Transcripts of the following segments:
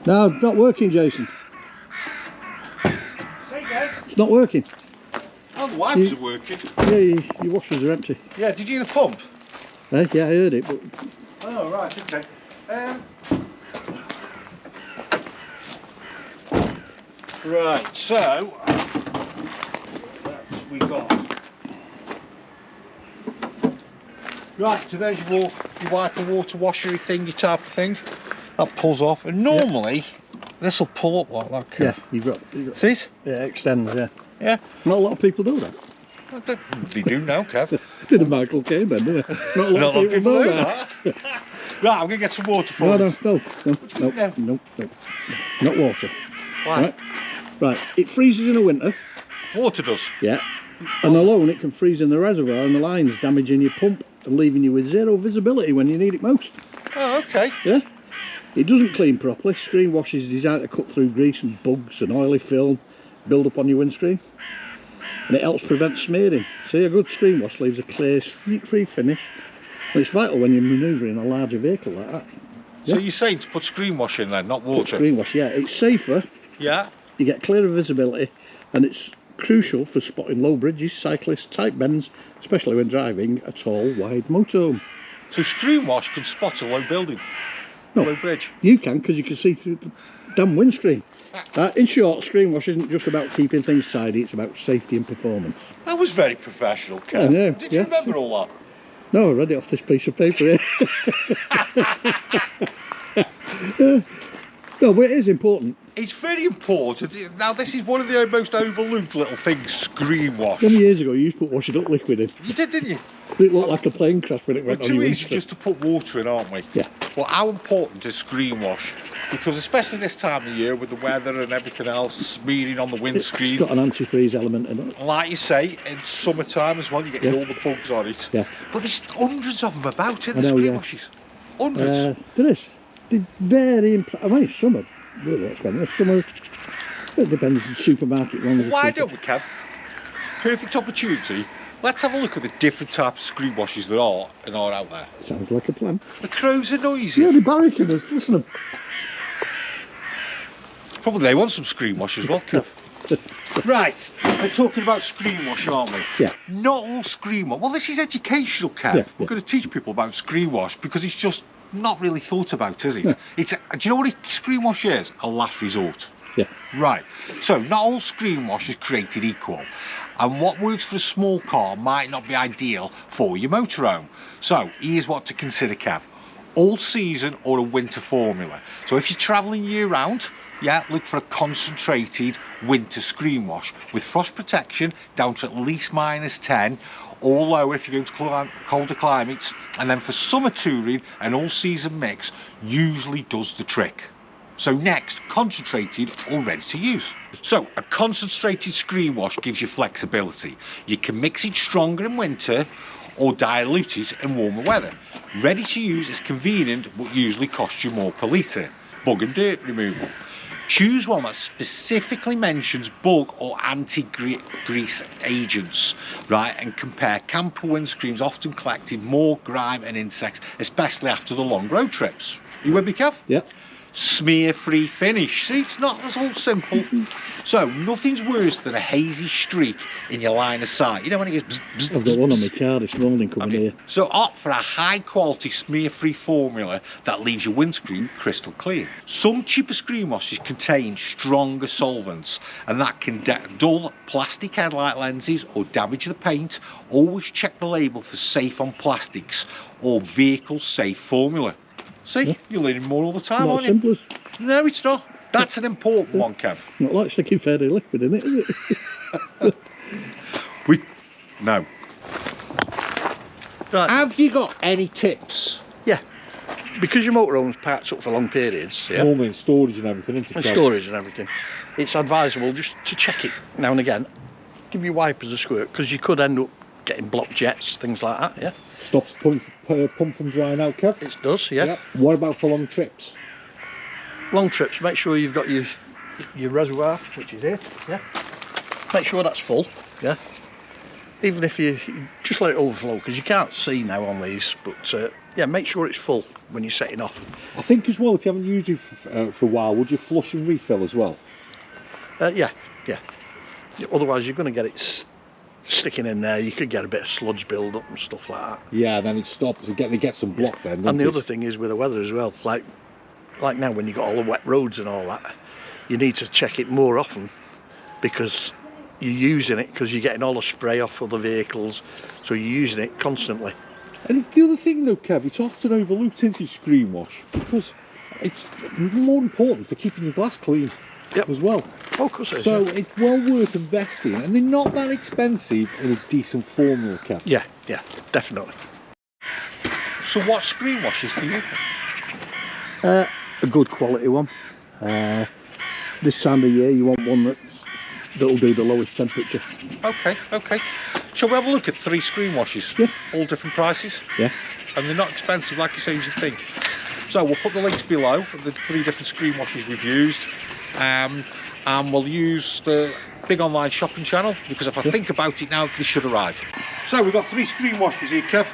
No, it's not working, Jason. Say again? It's not working. Oh, the wipers are working. Yeah, your washers are empty. Yeah, did you hear the pump? Yeah, I heard it, but... Oh, right, okay. Right, so... we got... Right, so there's your wiper water washery thing, your type of thing. That pulls off, and normally this will pull up like that. Yeah, you've got See it? Yeah, it extends, yeah. Yeah. Not a lot of people do that. They do now, Kev. Did a Michael Caine then, didn't they? Not a lot of people know that. Right, I'm going to get some water for No, us. no. Not water. Why? Right, it freezes in the winter. Water does? Yeah. And alone it can freeze in the reservoir and the lines, damaging your pump and leaving you with zero visibility when you need it most. Oh, okay. Yeah. It doesn't clean properly. Screenwash is designed to cut through grease and bugs and oily film build up on your windscreen. And it helps prevent smearing. See, a good screenwash leaves a clear, streak-free finish. And it's vital when you're manoeuvring a larger vehicle like that. So you're saying to put screenwash in then, not water? Put screenwash, yeah. It's safer. Yeah. You get clearer visibility, and it's crucial for spotting low bridges, cyclists, tight bends, especially when driving a tall, wide motorhome. So screenwash can spot a low building? No, low bridge? You can, because you can see through the damn windscreen. In short, screenwash isn't just about keeping things tidy, it's about safety and performance. That was very professional, Kev. I know, Did you remember all that? No, I read it off this piece of paper here. No, but it is important. It's very important. Now, this is one of the most overlooked little things, screenwash. Many years ago, you used to put washing up liquid in. You did, didn't you? It looked like a plane crash when it went We're on too your easy windscreen. just to put water in, aren't we? Yeah. Well, how important is screenwash? Because especially this time of year with the weather and everything else, smearing on the windscreen. It's got an antifreeze element in it. Like you say, in summertime as well, you get all the bugs on it. Yeah. But there's hundreds of them about in the know, screenwashes. Hundreds. There is. They're very I mean, some are really expensive. Some are, it depends on the supermarket ones. Why don't we, Kev? Perfect opportunity. Let's have a look at the different types of screenwashes there are and are out there. Sounds like a plan. The crows are noisy. Yeah, they're barricading us. Listen to Probably they want some screenwash as well, Kev. Right, we're talking about screenwash, aren't we? Yeah. Not all screenwash. Well, this is educational, Kev. Yeah, We're going to teach people about screenwash because it's just not really thought about, is it? It's do you know what screenwash is? A last resort. Yeah. Right. So not all screenwash is created equal. And what works for a small car might not be ideal for your motorhome. So here's what to consider, Kev. All season or a winter formula. So if you're travelling year round, yeah, look for a concentrated winter screenwash with frost protection down to at least -10 or lower if you're going to colder climates. And then for summer touring, an all-season mix usually does the trick. So next, concentrated or ready to use. So a concentrated screenwash gives you flexibility. You can mix it stronger in winter or dilute it in warmer weather. Ready to use is convenient but usually costs you more per litre. Bug and dirt removal. Choose one that specifically mentions bug or anti-grease agents, right? And compare. Camper windscreens often collected more grime and insects, especially after the long road trips. You with me, Kev? Yeah. Smear-free finish. See, it's not as all simple. So nothing's worse than a hazy streak in your line of sight. You know when it goes bzz, bzz, I've got bzz, one on bzz. my car this morning coming here. So opt for a high quality smear free formula that leaves your windscreen crystal clear. Some cheaper screenwashes contain stronger solvents and that can dull plastic headlight lenses or damage the paint. Always check the label for safe on plastics or vehicle safe formula. See, you're learning more all the time, Not aren't as simple as, you? No, it's not. That's an important one, Kev. not like sticking fairy liquid in it, is it? No. Right. Have you got any tips? Yeah. Because your motorhome's parked up for long periods, yeah, Normally in storage and everything, isn't it? and storage and everything, it's advisable just to check it now and again. Give your wipers a squirt, because you could end up getting blocked jets, things like that, yeah. Stops the pump from drying out, Kev. It does, yeah. Yep. What about for long trips? Long trips, make sure you've got your reservoir, which is here, yeah. Make sure that's full, yeah. Even if you just let it overflow, because you can't see now on these, but yeah, make sure it's full when you're setting off. I think as well, if you haven't used it for a while, would you flush and refill as well? Yeah. Otherwise, you're going to get it sticking in there. You could get a bit of sludge build up and stuff like that. Yeah, then it stops. It gets some block then. And the other thing is with the weather as well. Like now, when you've got all the wet roads and all that, you need to check it more often because you're using it because you're getting all the spray off other vehicles, so you're using it constantly. And the other thing though, Kev, it's often overlooked into screen wash because it's more important for keeping your glass clean as well. Oh, of course it is. So it's well worth investing, and they're not that expensive in a decent formula, Kev. Yeah, definitely. So what screen wash is for you? A good quality one. This time of year, you want one that'll do the lowest temperature. Okay. Shall we have a look at 3 screen washes? Yeah. All different prices? Yeah. And they're not expensive like you say as you think. So we'll put the links below of the 3 different screen washes we've used. And we'll use the big online shopping channel because if I think about it now, they should arrive. So we've got 3 screen washes here, Kev.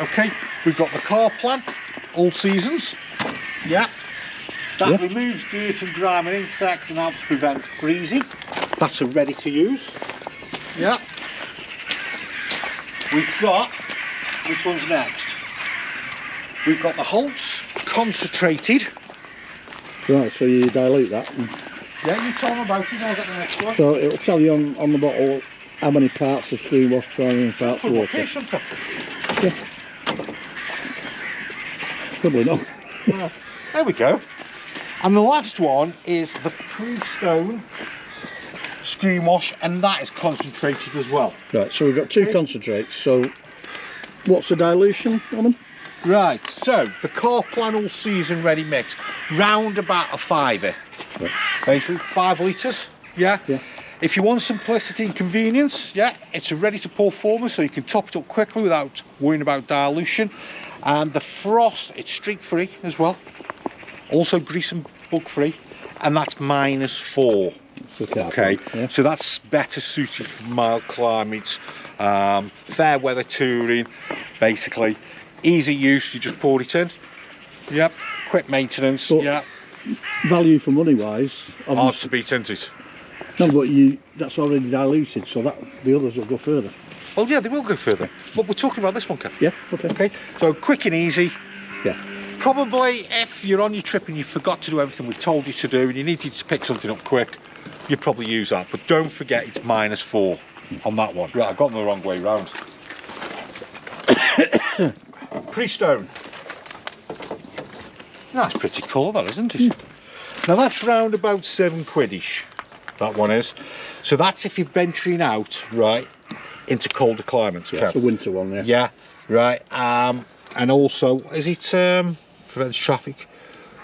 Okay, we've got the Carplan, all seasons. Yeah. That removes dirt and grime and insects and helps prevent freezing. That's a ready to use. Yeah. We've got, which one's next? We've got the Holts concentrated. Right, so you dilute that. Yeah, you tell them about it, I'll get the next one. So it'll tell you on the bottle how many parts of screen wash are in parts of water. Yeah. Probably not. Well, there we go. And the last one is the Prestone screen wash, and that is concentrated as well. Right, so we've got 2 concentrates. So what's the dilution on them? Right, so the Carplan all season ready mix, round about a 5. Right. Basically 5 litres. Yeah. If you want simplicity and convenience, yeah, it's a ready to pour formula, so you can top it up quickly without worrying about dilution. And the frost, it's streak free as well, also grease and bug free, and that's -4. Okay, yeah. So that's better suited for mild climates, fair weather touring, basically. Easy use, you just pour it in. Yep, quick maintenance. But yeah. Value for money wise, Hard to beat, isn't it? no, but that's already diluted, so that the others will go further. Well, yeah, they will go further. But we're talking about this one, Kev. Yeah, okay. Okay, so quick and easy. Yeah. Probably if you're on your trip and you forgot to do everything we've told you to do and you needed to pick something up quick, you probably use that. But don't forget it's -4 on that one. Right, I've got them the wrong way round. Prestone. That's pretty cool, that, isn't it? Now that's round about £7-ish. That one is. So that's if you're venturing out, right, into colder climates. Yeah, it's a winter one, yeah. Yeah, right. And also, is it prevents traffic?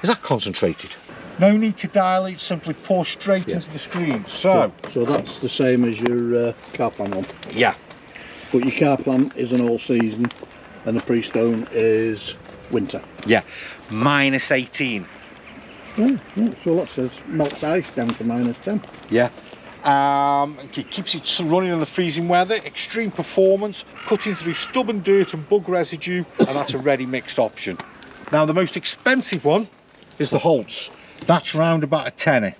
Is that concentrated? No need to dilute, simply pour straight into the screen. So that's the same as your Carplan one. Yeah. But your Carplan is an all season and the Prestone is winter. Yeah, -18. Yeah, so that says melts ice down to -10. Yeah. It keeps it running in the freezing weather, extreme performance, cutting through stubborn dirt and bug residue, and that's a ready mixed option. Now the most expensive one is the Holts. That's round about a £10.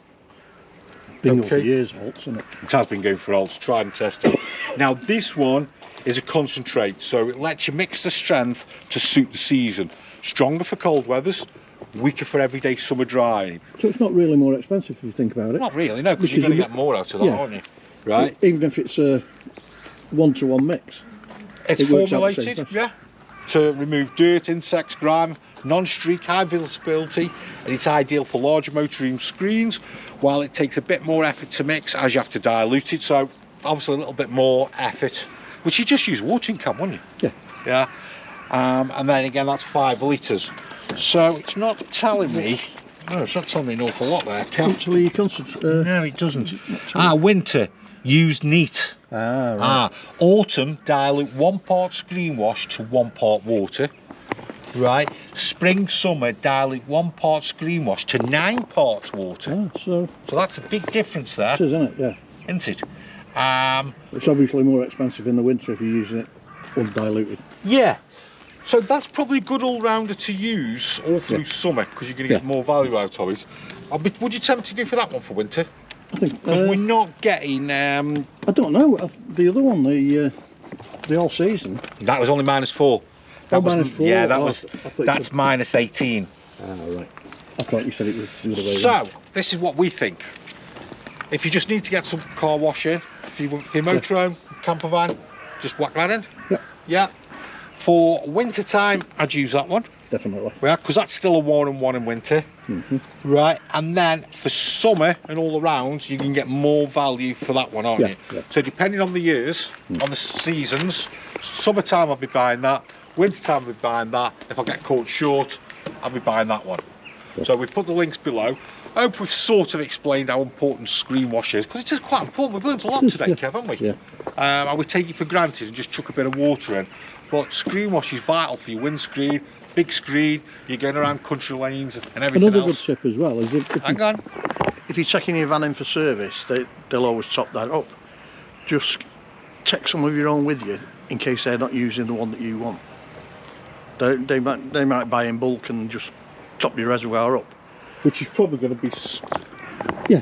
Been going for years, Holts, isn't it? It has been going for Holts, tried and tested. Now this one is a concentrate, so it lets you mix the strength to suit the season. Stronger for cold weathers, weaker for everyday summer drying. So it's not really more expensive if you think about it. Not really, no, because you're going to get more out of that, aren't you? Right? Even if it's a 1-to-1 mix. It's formulated, yeah, to remove dirt, insects, grime, non-streak, high visibility, and it's ideal for larger motorhome screens, while it takes a bit more effort to mix as you have to dilute it, so obviously a little bit more effort, which you just use a watering can, wouldn't you? Yeah. And then again, that's 5 litres. So it's not telling me, no, it's not telling me an awful lot there, Kev. Actually, you concentrate. No, it doesn't. Winter, use neat. Right. Autumn, dilute 1 part screen wash to 1 part water. Right. Spring, summer, dilute 1 part screen wash to 9 parts water. So that's a big difference there. It is, isn't it? Yeah. Isn't it? It's obviously more expensive in the winter if you're using it undiluted. Yeah. So that's probably a good all-rounder to use all through summer, because you're going to get more value out of it. Would you tempt to go for that one for winter? I think Because we're not getting... I don't know. The other one, the all season. That was only -4. That was -4. Yeah, that's said... -18. Ah, right. I thought you said it was the other way So around. this is what we think. If you just need to get some car washing for your motorhome, camper van, just whack that in. Yeah. For winter time, I'd use that one. Definitely. Yeah, because that's still a 1-in-1 in winter. Right, and then for summer and all around, you can get more value for that one, aren't you? Yeah. So depending on the years, on the seasons, summertime I'll be buying that, wintertime I'll be buying that. If I get caught short, I'll be buying that one. So we've put the links below. I hope we've sort of explained how important screen wash is, because it is quite important. We've learned a lot today, Kev, haven't we? Yeah. I would take it for granted and just chuck a bit of water in. But screen wash is vital for your windscreen, big screen, you're going around country lanes and everything Another else. good tip as well is if you're taking your van in for service, they'll always top that up. Just take some of your own with you in case they're not using the one that you want. They might buy in bulk and just top your reservoir up. Which is probably going to be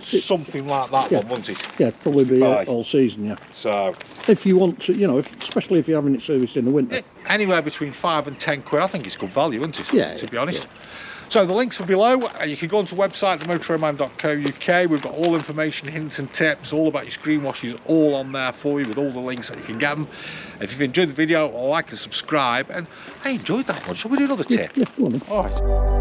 Something like that one, won't it? Yeah, probably be all season, yeah. So if you want to, especially if you're having it serviced in the winter. Anywhere between 5 and 10 quid, I think it's good value, isn't it? Yeah. To be honest. Yeah. So the links are below. You can go onto the website, themotorhomeman.co.uk. We've got all information, hints and tips, all about your screen washes, all on there for you with all the links that you can get them. If you've enjoyed the video, like and subscribe. And I enjoyed that one. Shall we do another tip? Yeah, go on then. All right.